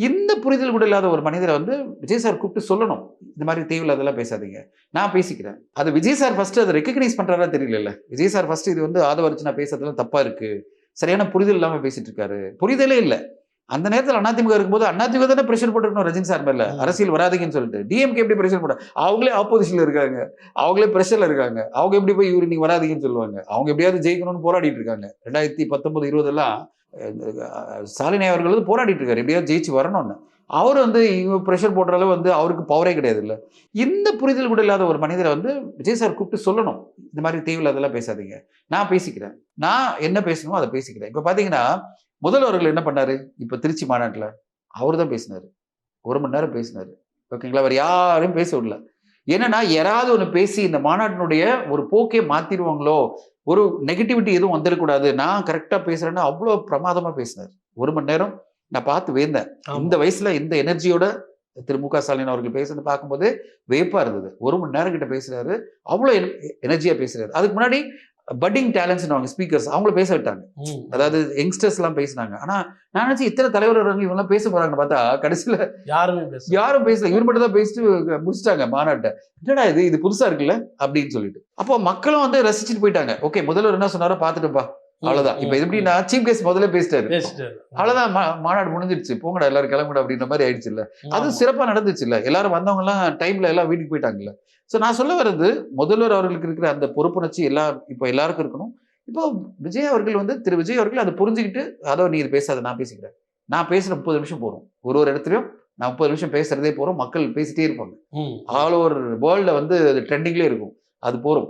இந்த புரிதல் கூட இல்லாத ஒரு மனிதரை வந்து விஜய் சார் கூப்பிட்டு சொல்லணும். இந்த மாதிரி தேவையில்லாதெல்லாம் பேசாதீங்க. நான் பேசிக்கிறேன். அது விஜய் சார் ஃபர்ஸ்ட் அதை ரெகக்னைஸ் பண்றாரா தெரியல. விஜய் சார் ஃபர்ஸ்ட் இது வந்து ஆதவ பேசுறதுலாம் தப்பா இருக்கு. சரியான புரிதல் இல்லாம பேசிட்டு இருக்காரு. புரிதலே இல்ல. அந்த நேரத்தில் அதிமுக இருக்கும்போது அதிமுக தானே பிரஷர் போட்டுருக்கணும் ரஜினி சார் மேல. அரசியல் வராதீங்கன்னு சொல்லிட்டு. டிஎம்கே எப்படி பிரஷர் போட? அவங்களே ஆப்போசிஷன்ல இருக்காங்க. அவங்களே பிரஷர்ல இருக்காங்க. அவங்க எப்படி போய் இவரு நீங்க வராதீங்கன்னு சொல்லுவாங்க. அவங்க எப்படியாவது ஜெயிக்கணும்னு போராடிட்டு இருக்காங்க. 2019, 20 எல்லாம் ஸ்டாலின் அவர்கள் வந்து போராடிட்டு இருக்காரு. எப்படியாவது ஜெயிச்சு வரணும்னு. அவர் வந்து பிரஷர் போடுற அளவு வந்து அவருக்கு பவரே கிடையாது இல்ல. இந்த புரிதல் கூட இல்லாத ஒரு மனிதரை வந்து விஜய் சார் கூப்பிட்டு சொல்லணும். இந்த மாதிரி தேவையில்லாதெல்லாம் பேசாதீங்க. நான் பேசிக்கிறேன். நான் என்ன பேசணுமோ அதை பேசிக்கிறேன். இப்ப பாத்தீங்கன்னா முதல்வர்கள் என்ன பண்ணாரு? இப்ப திருச்சி மாநாட்டுல அவர் தான் பேசினாரு. 1 மணி நேரம் பேசினாரு. ஓகேங்களா? அவர் யாரையும் பேச விடல. என்னன்னா யாராவது ஒண்ணு பேசி இந்த மாநாட்டினுடைய ஒரு போக்கே மாத்திடுவாங்களோ, ஒரு நெகட்டிவிட்டி எதுவும் வந்துடக்கூடாது. நான் கரெக்டா பேசுறேன்னு அவ்வளவு பிரமாதமா பேசினார். 1 மணி நேரம் நான் பார்த்து வியந்தேன். இந்த வயசுல இந்த எனர்ஜியோட திரு மு.க. ஸ்டாலின் அவர்கள் பேசுறது பார்க்கும்போது வியப்பா இருந்தது. 1 மணி நேரம் கிட்ட பேசுறாரு. அவ்வளவு எனர்ஜியா பேசுறாரு. அதுக்கு முன்னாடி பட்டிங் டேலண்ட்ஸ் ஸ்பீக்கர்ஸ் அவங்கள பேச விட்டாங்க. அதாவது யங்ஸ்டர்ஸ் எல்லாம் பேசினாங்க. ஆனா நான் நினைச்சு இத்தனை தலைவர் இவங்க எல்லாம் பேச போறாங்கன்னு பார்த்தா கடைசியில யாரும் பேசல. இவர் மட்டும் தான் பேசிட்டு முடிச்சிட்டாங்க மாநாட்டை. என்னடா இது புதுசா இருக்குல்ல அப்படின்னு சொல்லிட்டு. அப்போ மக்களும் வந்து ரசிச்சுட்டு போயிட்டாங்க. ஓகே முதல்வர் என்ன சொன்னாரோ பாத்துட்டுப்பா அவ்வளவுதான். இப்ப எப்படின்னா சீஃப் கெஸ்ட் முதல்ல பேசிட்டாரு. அவ்வளவுதான் மாநாடு முடிஞ்சிருச்சு. போங்கடா எல்லாரும் கிளம்புடா அப்படின்ற மாதிரி ஆயிடுச்சு இல்ல. அது சிறப்பா நடந்துச்சு இல்ல. எல்லாரும் வந்தவங்க எல்லாம் டைம்ல எல்லாம் வீட்டுக்கு போயிட்டாங்கல்ல. சோ நான் சொல்ல வர்றது முதல்வர் அவர்களுக்கு இருக்கிற அந்த பொறுப்புணர்ச்சி எல்லாம் இப்போ எல்லாருக்கும் இருக்கணும். இப்போ விஜய் அவர்கள் வந்து திரு விஜய் அவர்கள் அதை புரிஞ்சுக்கிட்டு அதோ நீ இது பேசாத நான் பேசிக்கிறேன். நான் பேசுற 30 நிமிஷம் போறோம். ஒரு இடத்துலயும் நான் 30 நிமிஷம் பேசுறதே போறோம். மக்கள் பேசிட்டே இருப்பாங்க. ஆல் ஓவர் வேர்ல்ட்ல வந்து அது ட்ரெண்டிங்லேயே இருக்கும். அது போறோம்.